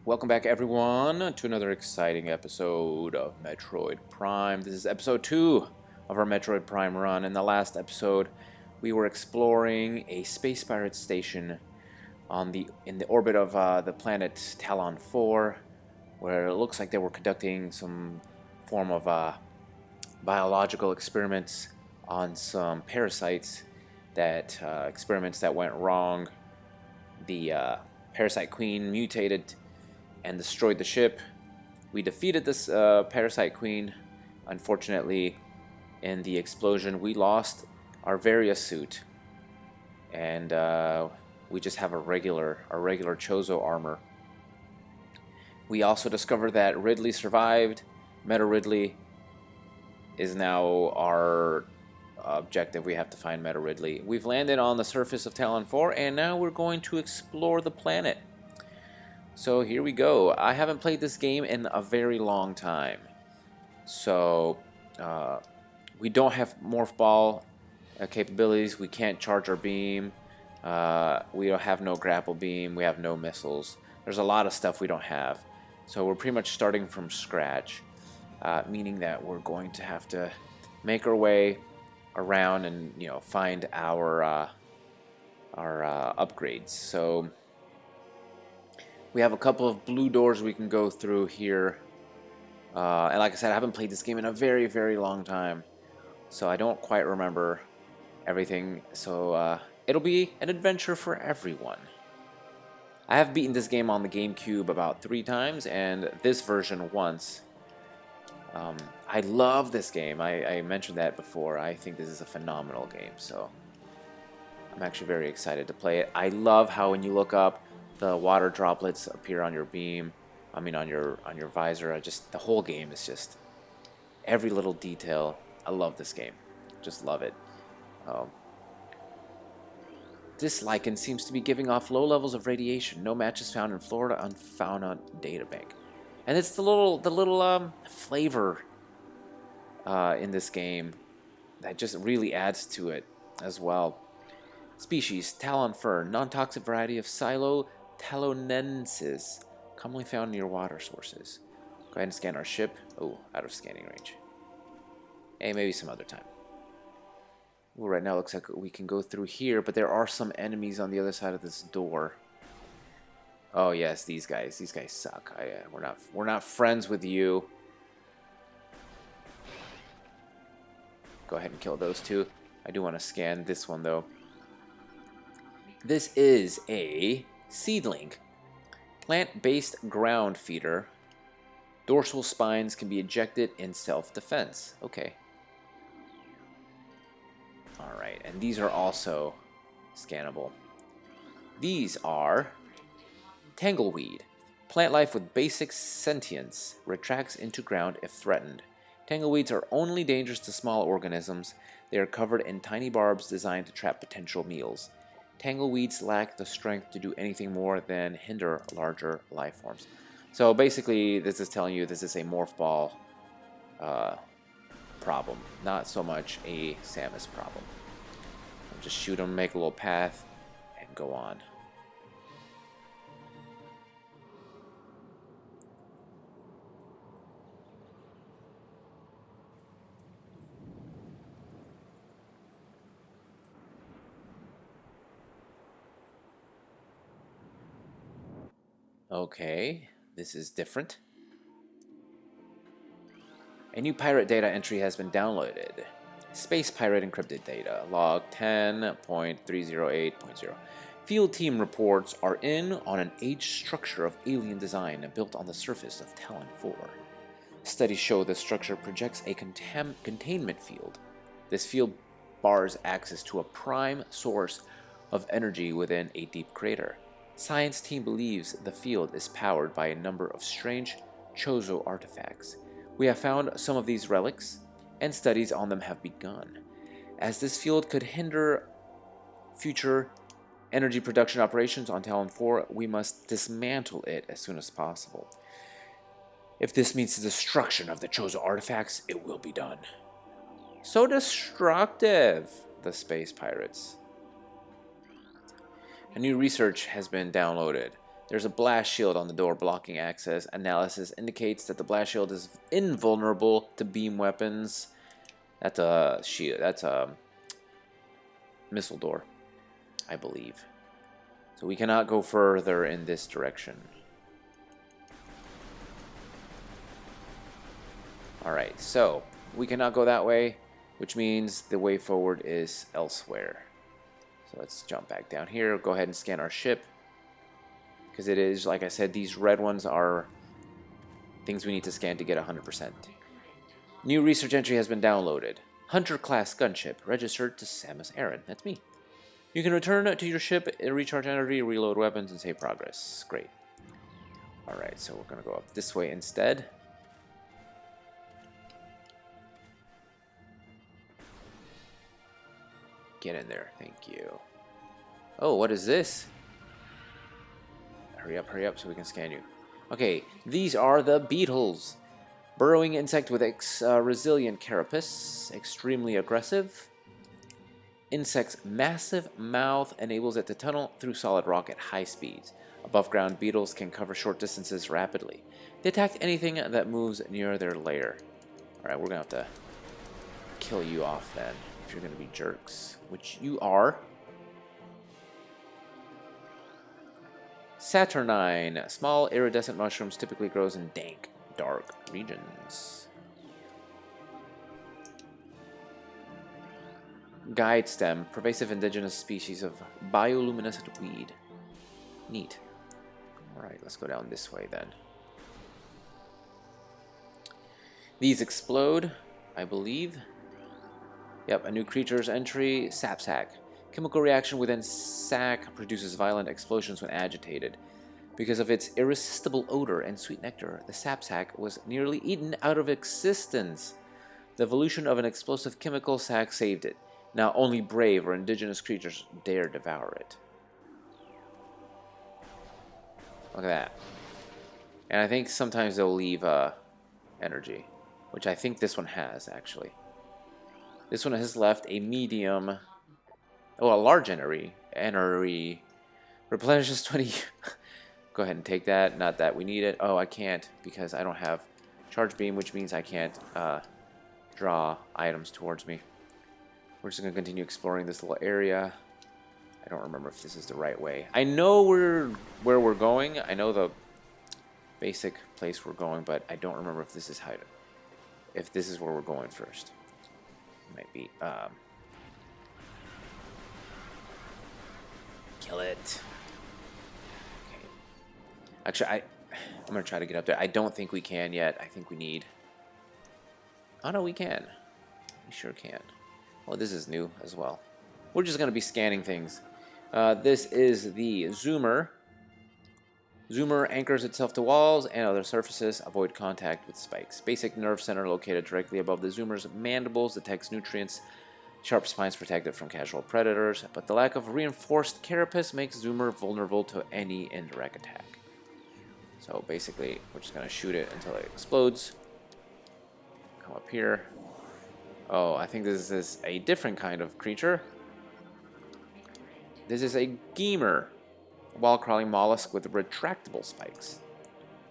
Welcome back, everyone, to another exciting episode of Metroid Prime. This is episode 2 of our Metroid Prime run. In the last episode, we were exploring a space pirate station in the orbit of the planet Tallon IV, where it looks like they were conducting some form of biological experiments on some parasites. Experiments that went wrong. The parasite queen mutated and destroyed the ship. We defeated this parasite queen. Unfortunately, in the explosion, we lost our Varia suit, and we just have a regular Chozo armor. We also discovered that Ridley survived. Meta Ridley is now our objective. We have to find Meta Ridley. We've landed on the surface of Tallon IV, and now we're going to explore the planet. So here we go. I haven't played this game in a very long time. So we don't have Morph Ball capabilities. We can't charge our beam. We don't have no grapple beam. We have no missiles. There's a lot of stuff we don't have. So we're pretty much starting from scratch. Meaning that we're going to have to make our way around and find our upgrades. So we have a couple of blue doors we can go through here. And like I said, I haven't played this game in a very, very long time. So I don't quite remember everything. So it'll be an adventure for everyone. I have beaten this game on the GameCube about 3 times, and this version once. I love this game. I mentioned that before. I think this is a phenomenal game. So I'm actually very excited to play it. I love how when you look up, the water droplets appear on your beam. I mean, on your visor. The whole game is just every little detail. I love this game. Just love it. This lichen seems to be giving off low levels of radiation. No matches found in Florida on Fauna Databank. And it's the little flavor in this game that just really adds to it as well. Species: Tallon fir, non-toxic variety of Silo Talonensis, commonly found near water sources. Go ahead and scan our ship. Oh, out of scanning range. Hey, maybe some other time. Ooh, right now it looks like we can go through here, but there are some enemies on the other side of this door. Oh yes, these guys. These guys suck. We're not friends with you. Go ahead and kill those two. I do want to scan this one though. This is a seedling. Plant-based ground feeder. Dorsal spines can be ejected in self-defense. Okay. Alright, and these are also scannable. These are Tangleweed. Plant life with basic sentience. Retracts into ground if threatened. Tangleweeds are only dangerous to small organisms. They are covered in tiny barbs designed to trap potential meals. Tangleweeds lack the strength to do anything more than hinder larger life forms. So basically, this is telling you this is a Morph Ball problem, not so much a Samus problem. Just shoot them, make a little path, and go on. Okay, this is different. A new pirate data entry has been downloaded. Space pirate encrypted data, log 10.308.0. Field team reports are in on an aged structure of alien design built on the surface of Tallon IV. Studies show the structure projects a containment field. This field bars access to a prime source of energy within a deep crater. Science team believes the field is powered by a number of strange Chozo artifacts. We have found some of these relics, and studies on them have begun. As this field could hinder future energy production operations on Tallon IV, we must dismantle it as soon as possible. If this means the destruction of the Chozo artifacts, it will be done. So destructive, the space pirates. A new research has been downloaded. There's a blast shield on the door blocking access. Analysis indicates that the blast shield is invulnerable to beam weapons. That's a shield. That's a missile door, I believe. So we cannot go further in this direction. Alright, so we cannot go that way, which means the way forward is elsewhere. So let's jump back down here. Go ahead and scan our ship. Because it is, like I said, these red ones are things we need to scan to get 100%. New research entry has been downloaded. Hunter-class gunship, registered to Samus Aran. That's me. You can return to your ship, recharge energy, reload weapons, and save progress. Great. Alright, so we're going to go up this way instead. Get in there. Thank you. Oh, what is this? Hurry up so we can scan you. Okay, these are the beetles. Burrowing insect with resilient carapace. Extremely aggressive. Insect's massive mouth enables it to tunnel through solid rock at high speeds. Above ground beetles can cover short distances rapidly. They attack anything that moves near their lair. Alright, we're going to have to kill you off then, if you're going to be jerks. Which you are. Saturnine. Small iridescent mushrooms typically grows in dank, dark regions. Guide stem. Pervasive indigenous species of bioluminescent weed. Neat. Alright, let's go down this way then. These explode, I believe. Yep, a new creature's entry. Sap sack. Chemical reaction within sac produces violent explosions when agitated. Because of its irresistible odor and sweet nectar, the sap sac was nearly eaten out of existence. The evolution of an explosive chemical sac saved it. Now only brave or indigenous creatures dare devour it. Look at that. And I think sometimes they'll leave energy, which I think this one has, actually. This one has left a medium... Oh, a large energy. Replenishes 20... Go ahead and take that. Not that we need it. Oh, I can't because I don't have charge beam, which means I can't draw items towards me. We're just going to continue exploring this little area. I don't remember if this is the right way. I know where we're going. I know the basic place we're going, but I don't remember if this is if this is where we're going first. It might be. Kill it. Okay. Actually, I'm gonna try to get up there. I don't think we can yet. I think we need. Oh no, we can. We sure can. Well, this is new as well. We're just gonna be scanning things. This is the zoomer. Zoomer anchors itself to walls and other surfaces. Avoid contact with spikes. Basic nerve center located directly above the zoomer's mandibles detects nutrients. Sharp spines protect it from casual predators, but the lack of reinforced carapace makes zoomer vulnerable to any indirect attack. So basically, we're just going to shoot it until it explodes. Come up here. Oh, I think this is a different kind of creature. This is a Gemer, a wall-crawling mollusk with retractable spikes.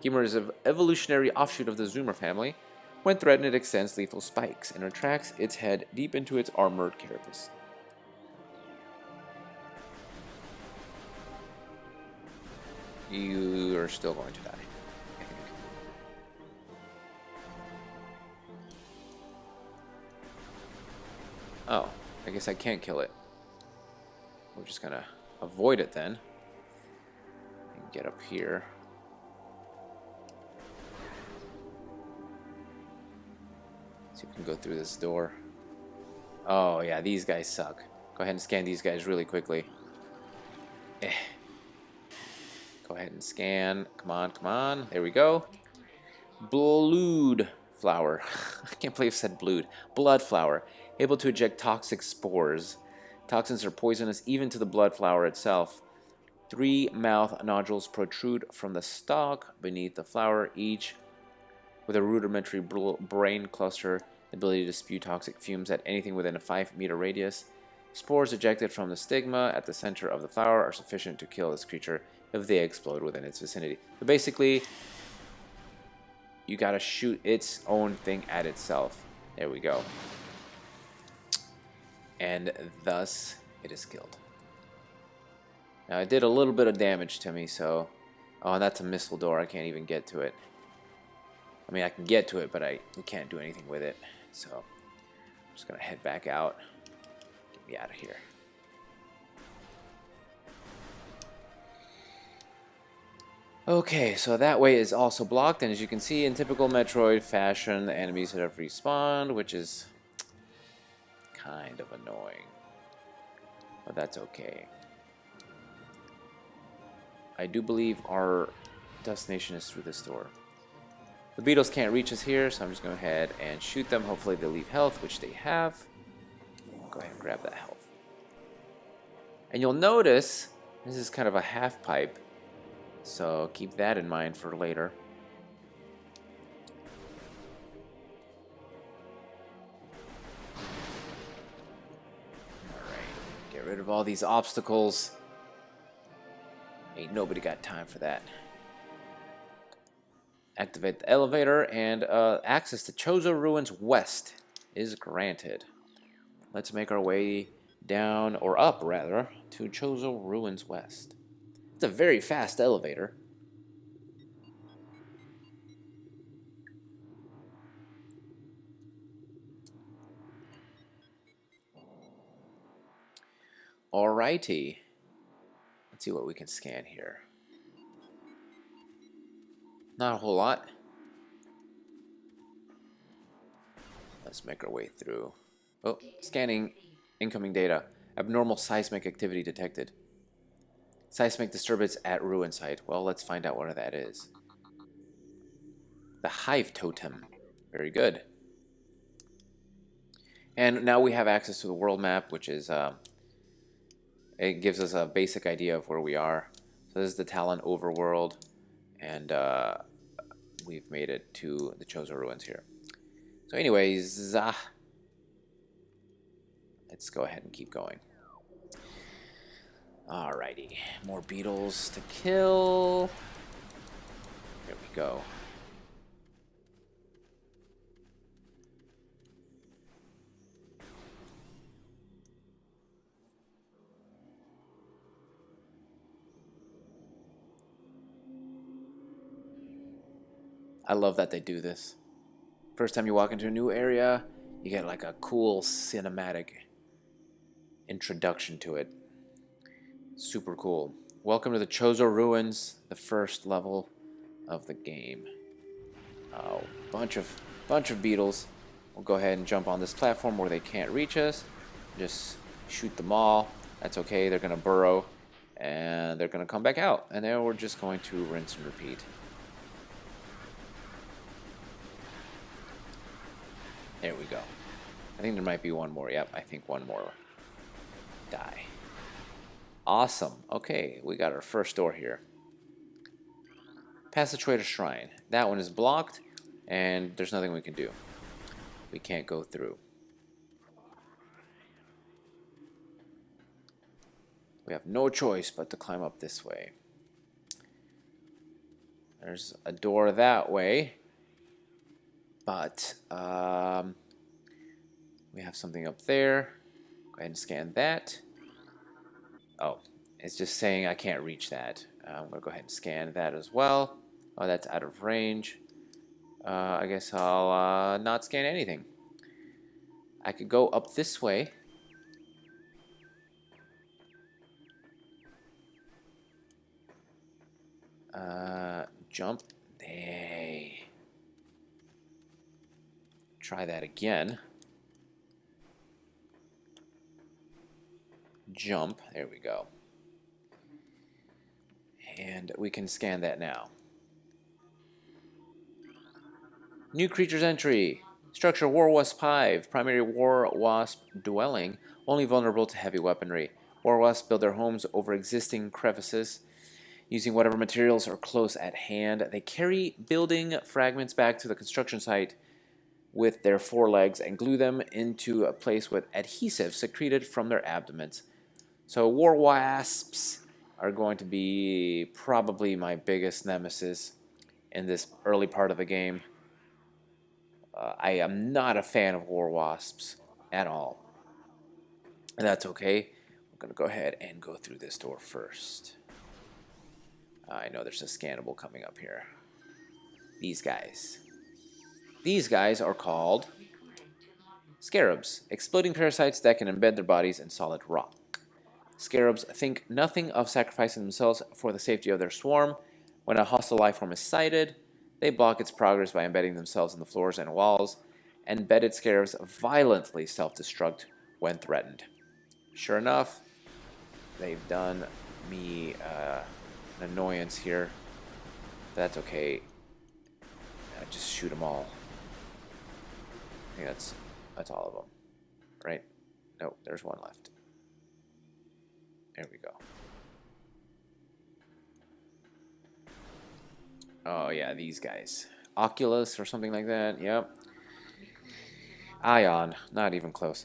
Gemer is an evolutionary offshoot of the zoomer family. When threatened, it extends lethal spikes and retracts its head deep into its armored carapace. You are still going to die, I think. Oh, I guess I can't kill it. We're just gonna avoid it then. And get up here. See if we can go through this door. Oh, yeah, these guys suck. Go ahead and scan these guys really quickly. Go ahead and scan. Come on, come on. There we go. Blood flower. I can't believe I said blood. Blood flower. Able to eject toxic spores. Toxins are poisonous even to the blood flower itself. 3 mouth nodules protrude from the stalk beneath the flower, each with a rudimentary brain cluster, the ability to spew toxic fumes at anything within a 5-meter radius. Spores ejected from the stigma at the center of the flower are sufficient to kill this creature if they explode within its vicinity. So basically, you gotta shoot its own thing at itself. There we go. And thus, it is killed. Now, it did a little bit of damage to me, so... Oh, that's a missile door. I can't even get to it. I mean, I can get to it, but we can't do anything with it. So, I'm just gonna head back out. Get me out of here. Okay, so that way is also blocked, and as you can see, in typical Metroid fashion, the enemies have respawned, which is kind of annoying. But that's okay. I do believe our destination is through this door. The beetles can't reach us here, so I'm just going to go ahead and shoot them. Hopefully they leave health, which they have. I'll go ahead and grab that health. And you'll notice this is kind of a half pipe, so keep that in mind for later. Alright, get rid of all these obstacles. Ain't nobody got time for that. Activate the elevator, and access to Chozo Ruins West is granted. Let's make our way down, or up rather, to Chozo Ruins West. It's a very fast elevator. Alrighty. Let's see what we can scan here. Not a whole lot. Let's make our way through. Oh, scanning incoming data. Abnormal seismic activity detected. Seismic disturbance at ruin site. Well, let's find out what that is. The Hive totem. Very good. And now we have access to the world map, which is... it gives us a basic idea of where we are. So this is the Tallon overworld. And we've made it to the Chozo Ruins here. So anyways, let's go ahead and keep going. Alrighty, more beetles to kill. There we go. I love that they do this. First time you walk into a new area, you get like a cool cinematic introduction to it. Super cool. Welcome to the Chozo Ruins, the first level of the game. Oh, bunch of beetles. We'll go ahead and jump on this platform where they can't reach us. Just shoot them all. That's okay. They're gonna burrow, and they're gonna come back out, and then we're just going to rinse and repeat. There we go. I think there might be one more. Yep, I think one more. Die. Awesome. Okay, we got our first door here. Passageway to Shrine. That one is blocked, and there's nothing we can do. We can't go through. We have no choice but to climb up this way. There's a door that way. But we have something up there. Go ahead and scan that. Oh, it's just saying I can't reach that. I'm going to go ahead and scan that as well. Oh, that's out of range. I guess I'll not scan anything. I could go up this way. Jump. Hey. Try that again. Jump. There we go. And we can scan that now. New creatures entry. Structure War Wasp Hive. Primary War Wasp dwelling. Only vulnerable to heavy weaponry. War Wasps build their homes over existing crevices, using whatever materials are close at hand. They carry building fragments back to the construction site with their forelegs and glue them into a place with adhesive secreted from their abdomens. So war wasps are going to be probably my biggest nemesis in this early part of the game. I am not a fan of war wasps at all. And that's okay. We're going to go ahead and go through this door first. I know there's a scannable coming up here. These guys. These guys are called scarabs, exploding parasites that can embed their bodies in solid rock. Scarabs think nothing of sacrificing themselves for the safety of their swarm. When a hostile life form is sighted, they block its progress by embedding themselves in the floors and walls. Embedded scarabs violently self-destruct when threatened. Sure enough, they've done me an annoyance here. That's okay. Just shoot them all. I think that's all of them, right? No, there's one left. There we go. Oh yeah, these guys. Oculus or something like that. Yep. Ion, not even close.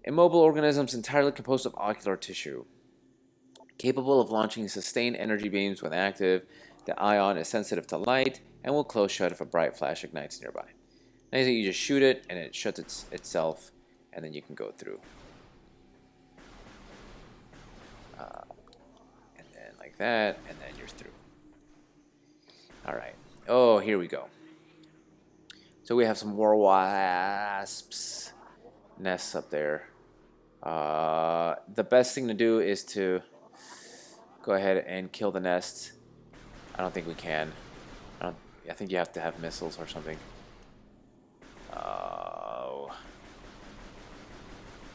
Immobile organisms entirely composed of ocular tissue. Capable of launching sustained energy beams when active, the ion is sensitive to light and will close shut if a bright flash ignites nearby. Nice that you just shoot it and it shuts itself, and then you can go through. And then like that, and then you're through. Alright. Oh, here we go. So we have some war wasps nests up there. The best thing to do is to go ahead and kill the nests. I don't think we can. I think you have to have missiles or something.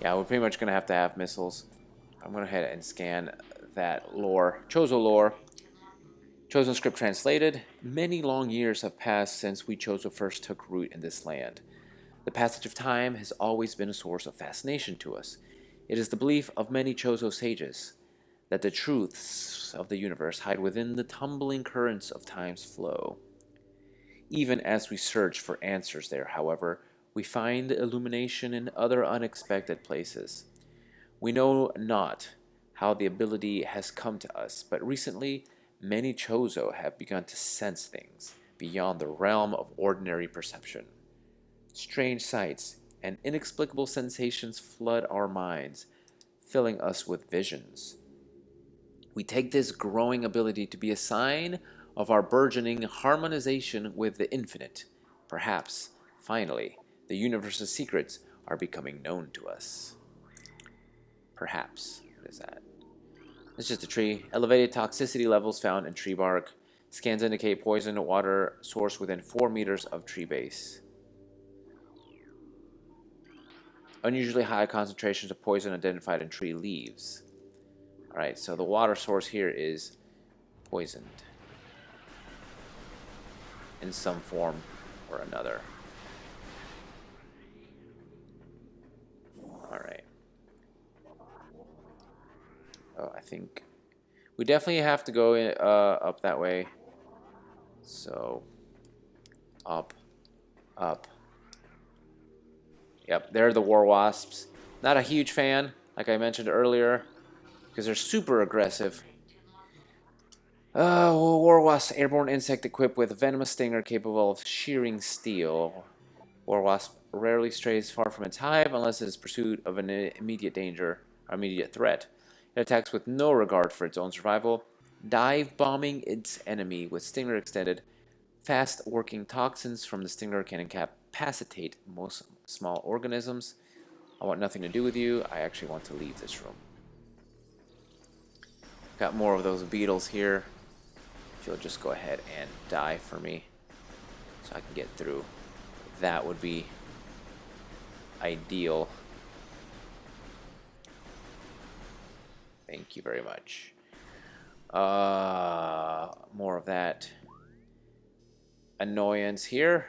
Yeah, we're pretty much going to have missiles. I'm going to go ahead and scan that lore. Chozo lore. Chozo script translated. Many long years have passed since we Chozo first took root in this land. The passage of time has always been a source of fascination to us. It is the belief of many Chozo sages that the truths of the universe hide within the tumbling currents of time's flow. Even as we search for answers there, however, we find illumination in other unexpected places. We know not how the ability has come to us, but recently many Chozo have begun to sense things beyond the realm of ordinary perception. Strange sights and inexplicable sensations flood our minds, filling us with visions. We take this growing ability to be a sign of our burgeoning harmonization with the infinite. Perhaps, finally, the universe's secrets are becoming known to us. Perhaps. What is that? It's just a tree. Elevated toxicity levels found in tree bark. Scans indicate poison water source within 4 meters of tree base. Unusually high concentrations of poison identified in tree leaves. Alright, so the water source here is poisoned in some form or another. Alright. Oh, I think we definitely have to go up that way. So, up, up. Yep, they're the war wasps. Not a huge fan, like I mentioned earlier, because they're super aggressive. War wasp, airborne insect equipped with venomous stinger capable of shearing steel. War wasp rarely strays far from its hive unless it is pursuit of an immediate danger or immediate threat. It attacks with no regard for its own survival, dive bombing its enemy with stinger extended. Fast-working toxins from the stinger can incapacitate most small organisms. I want nothing to do with you. I actually want to leave this room. Got more of those beetles here. If you'll just go ahead and die for me so I can get through. That would be ideal. Thank you very much. More of that annoyance here.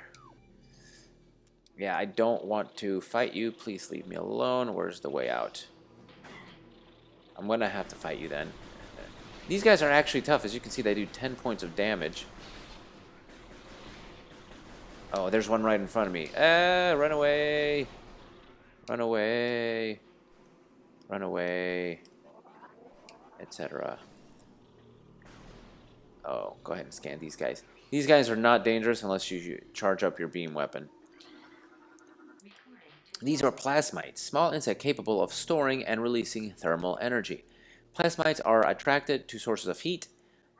Yeah, I don't want to fight you. Please leave me alone. Where's the way out? I'm gonna have to fight you then. These guys are actually tough. As you can see, they do 10 points of damage. Oh, there's one right in front of me. Run away. Run away. Run away. Etc. Oh, go ahead and scan these guys. These guys are not dangerous unless you charge up your beam weapon. These are plasmites, small insects capable of storing and releasing thermal energy. Plasmites are attracted to sources of heat,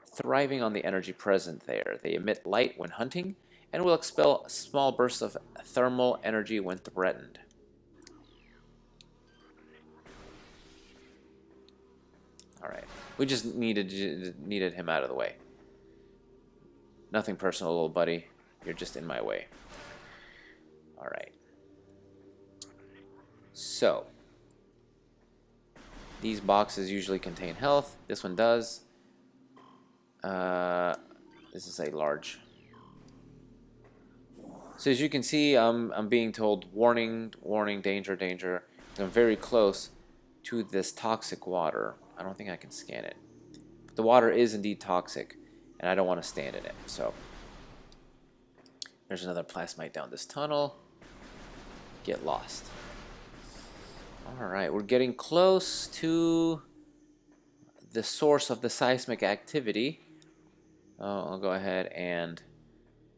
thriving on the energy present there. They emit light when hunting and will expel small bursts of thermal energy when threatened. Alright. We just needed him out of the way. Nothing personal, little buddy. You're just in my way. Alright. So, these boxes usually contain health. This one does. This is a large. So as you can see, I'm being told, warning, warning, danger, danger. I'm very close to this toxic water. I don't think I can scan it. But the water is indeed toxic, and I don't want to stand in it. So there's another plasmite down this tunnel. Get lost. Alright, we're getting close to the source of the seismic activity. I'll go ahead and...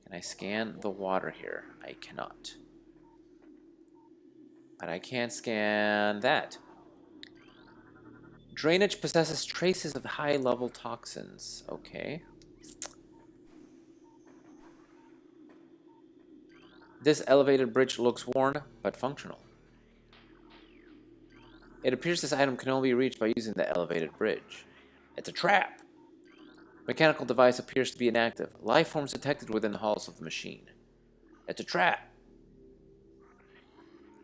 Can I scan the water here? I cannot. But I can scan that. Drainage possesses traces of high-level toxins. Okay. This elevated bridge looks worn, but functional. It appears this item can only be reached by using the elevated bridge. It's a trap! Mechanical device appears to be inactive. Life forms detected within the halls of the machine. It's a trap!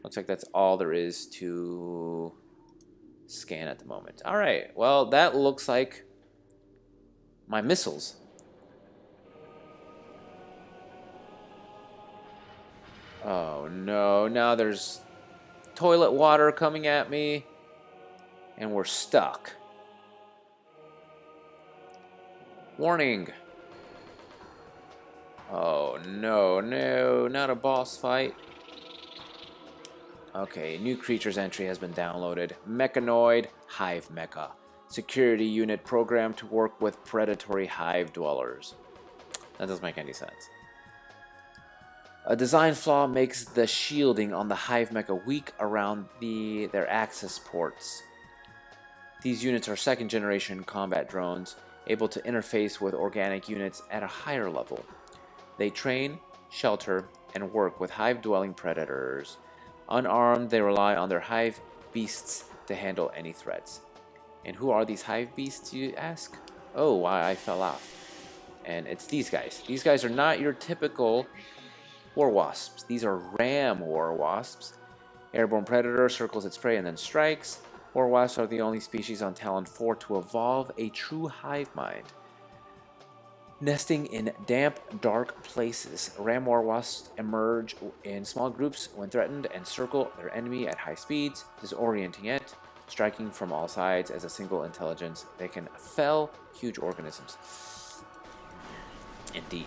Looks like that's all there is to scan at the moment. Alright, well, that looks like my missiles. Oh no, now there's toilet water coming at me, and we're stuck. Warning! Oh no, no, not a boss fight. Okay, new creatures entry has been downloaded. Mechanoid Hive Mecha. Security unit programmed to work with predatory hive dwellers. That doesn't make any sense. A design flaw makes the shielding on the Hive Mecha weak around their access ports. These units are second-generation combat drones, able to interface with organic units at a higher level. They train, shelter, and work with hive-dwelling predators. Unarmed, they rely on their hive beasts to handle any threats. And who are these hive beasts, you ask? Oh, why I fell off. And it's these guys. These guys are not your typical war wasps. These are ram war wasps. Airborne predator circles its prey and then strikes. War wasps are the only species on Tallon IV to evolve a true hive mind. Nesting in damp, dark places, ram war wasps emerge in small groups when threatened and circle their enemy at high speeds, disorienting it. Striking from all sides as a single intelligence, they can fell huge organisms. Indeed.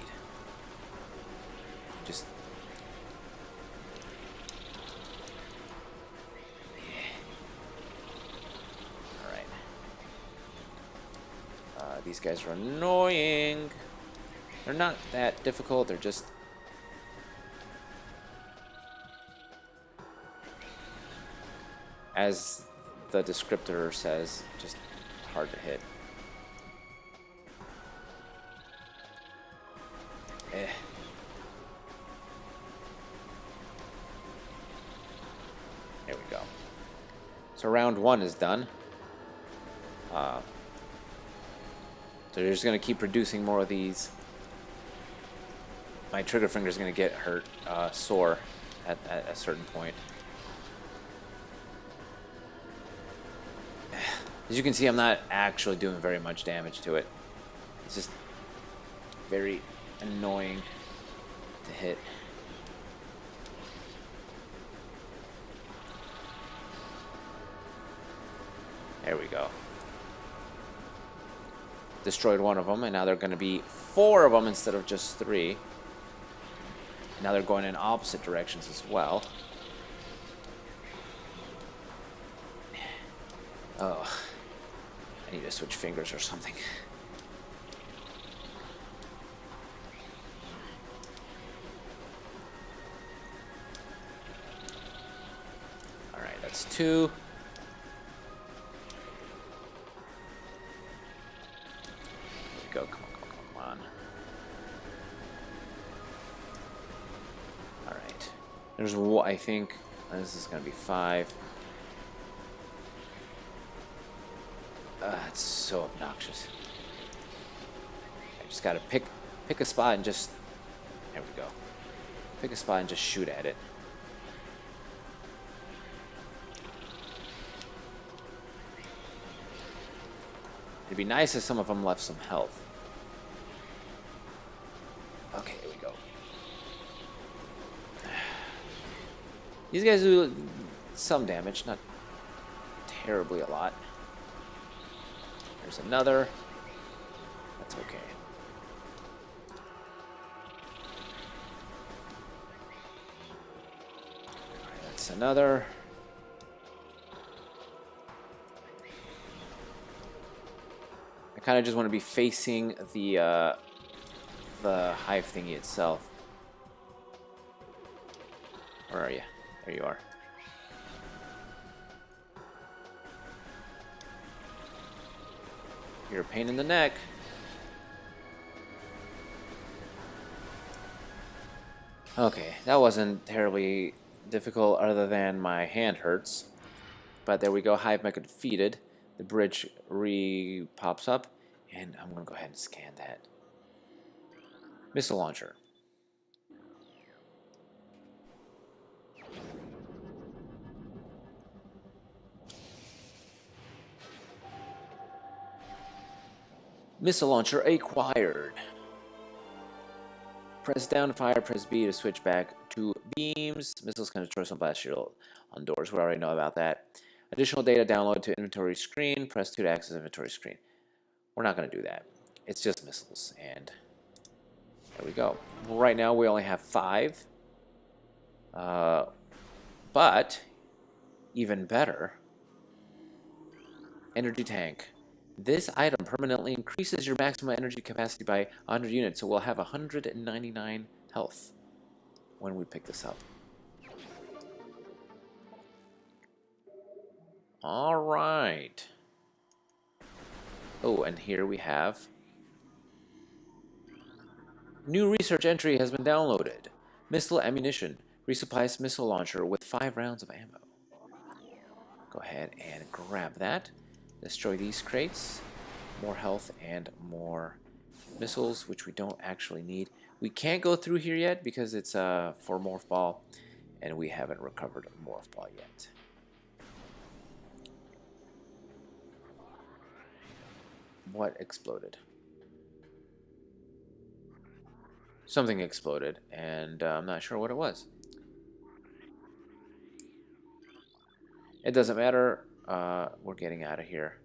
Just... Alright. These guys are annoying. They're not that difficult, they're just... as the descriptor says, just hard to hit. There we go. So round one is done. So they're just going to keep producing more of these. My trigger finger is going to get hurt, sore at a certain point. As you can see, I'm not actually doing very much damage to it. It's just very annoying to hit. There we go. Destroyed one of them, and now there are going to be 4 of them instead of just 3. Now they're going in opposite directions as well. Oh, I need to switch fingers or something. Alright, that's 2. There we go. Come on, come on, come on. Alright. There's one, I think. This is going to be 5. It's so obnoxious. I just gotta pick a spot and just... There we go. Pick a spot and just shoot at it. It'd be nice if some of them left some health. Okay, here we go. These guys do some damage, not terribly a lot. There's another. That's okay. Alright, that's another. I kind of just want to be facing the hive thingy itself. Where are you? There you are. You're a pain in the neck. Okay, that wasn't terribly difficult other than my hand hurts. But there we go, Hive Mecha defeated. The bridge pops up, and I'm going to go ahead and scan that. Missile launcher. Missile launcher acquired. Press down to fire, press B to switch back to beams. Missiles can destroy some blast shield on doors. We already know about that. Additional data download to inventory screen. Press 2 to access inventory screen. We're not going to do that. It's just missiles. And there we go. Right now we only have 5. But even better, energy tank. This item permanently increases your maximum energy capacity by 100 units, so we'll have 199 health when we pick this up. All right. Oh, and here we have new research entry has been downloaded. Missile ammunition. Resupplies missile launcher with 5 rounds of ammo. Go ahead and grab that. Destroy these crates. More health and more missiles, which we don't actually need. We can't go through here yet because it's for Morph Ball, and we haven't recovered Morph Ball yet. What exploded? Something exploded, and I'm not sure what it was. It doesn't matter. We're getting out of here.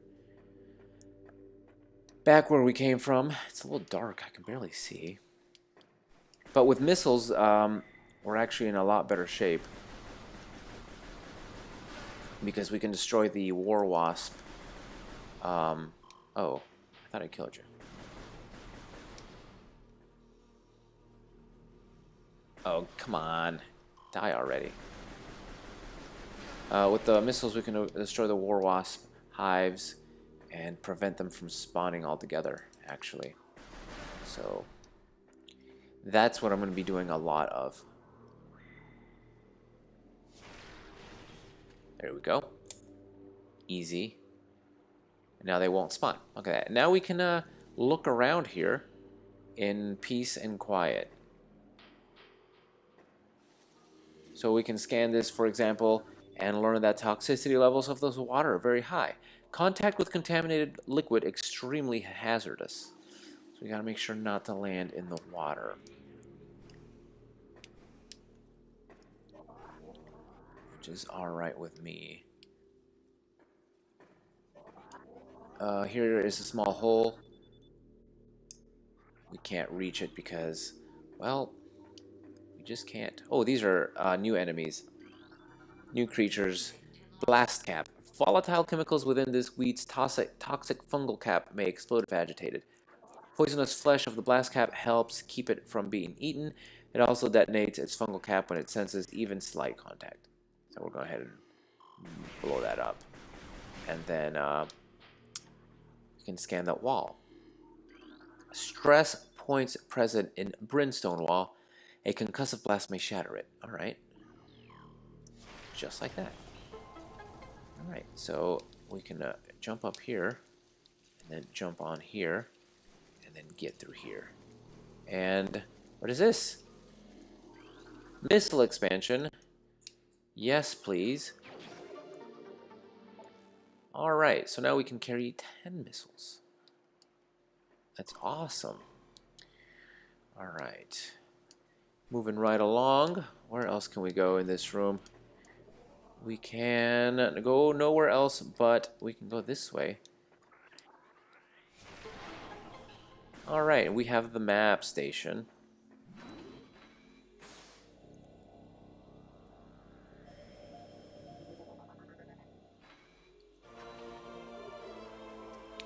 Back where we came from. It's a little dark. I can barely see. But with missiles, we're actually in a lot better shape. Because we can destroy the War Wasp. Oh, I thought I killed you. Oh, come on. Die already. With the missiles, we can destroy the War Wasp hives and prevent them from spawning altogether, actually. So, that's what I'm going to be doing a lot of. There we go. Easy. And now they won't spawn. Look at that. Now we can look around here in peace and quiet. So we can scan this, for example, and learn that toxicity levels of this water are very high. Contact with contaminated liquid extremely hazardous. So we gotta make sure not to land in the water. Which is alright with me. Here is a small hole. We can't reach it because, well, We just can't. Oh, these are new enemies. New creatures. Blast cap. Volatile chemicals within this weed's toxic fungal cap may explode if agitated. Poisonous flesh of the blast cap helps keep it from being eaten. It also detonates its fungal cap when it senses even slight contact. So we'll go ahead and blow that up. And then you can scan that wall. Stress points present in brimstone wall. A concussive blast may shatter it. Alright. Just like that. Alright, so we can jump up here. And then jump on here. And then get through here. And what is this? Missile expansion. Yes, please. Alright, so now we can carry 10 missiles. That's awesome. Alright. Moving right along. Where else can we go in this room? We can go nowhere else, but we can go this way. Alright, we have the map station.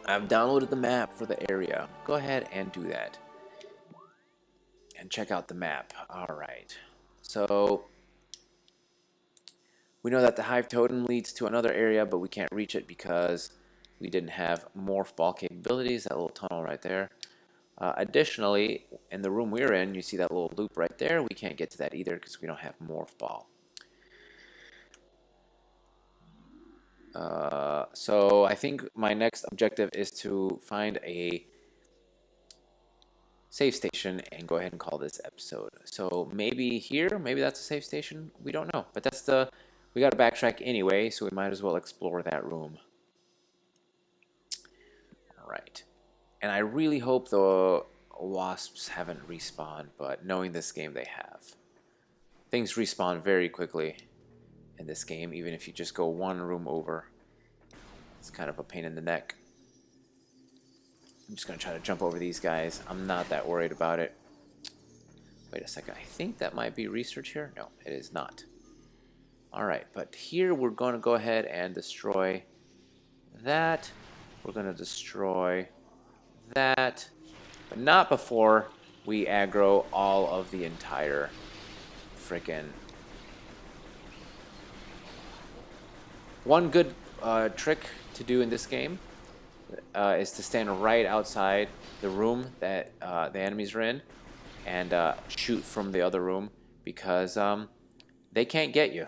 I've downloaded the map for the area. Go ahead and do that. And check out the map. Alright. So, we know that the Hive totem leads to another area, but we can't reach it because we didn't have morph ball capabilities. That little tunnel right there. Additionally, in the room we're in, you see that little loop right there. We can't get to that either because we don't have morph ball. So I think my next objective is to find a save station and go ahead and call this episode. So maybe here, maybe that's a save station. We don't know, but that's we got to backtrack anyway, so we might as well explore that room. All right, and I really hope the wasps haven't respawned, but knowing this game, they have. Things respawn very quickly in this game, even if you just go one room over. It's kind of a pain in the neck. I'm just going to try to jump over these guys. I'm not that worried about it. Wait a second. I think that might be research here. No, it is not. Alright, but here we're going to go ahead and destroy that. We're going to destroy that. But not before we aggro all of the entire frickin'... One good trick to do in this game is to stand right outside the room that the enemies are in and shoot from the other room because they can't get you.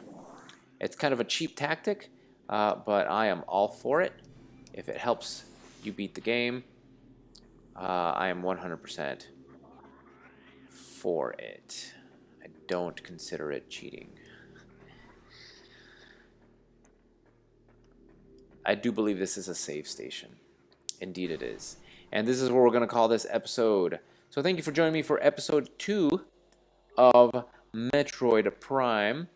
It's kind of a cheap tactic, but I am all for it. If it helps you beat the game, I am 100% for it. I don't consider it cheating. I do believe this is a save station. Indeed it is. And this is what we're going to call this episode. So thank you for joining me for episode 2 of Metroid Prime.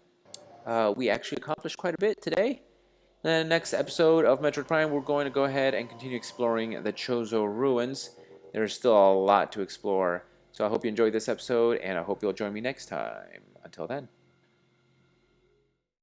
We actually accomplished quite a bit today. In the next episode of Metroid Prime, we're going to go ahead and continue exploring the Chozo ruins. There's still a lot to explore. So I hope you enjoyed this episode, and I hope you'll join me next time. Until then.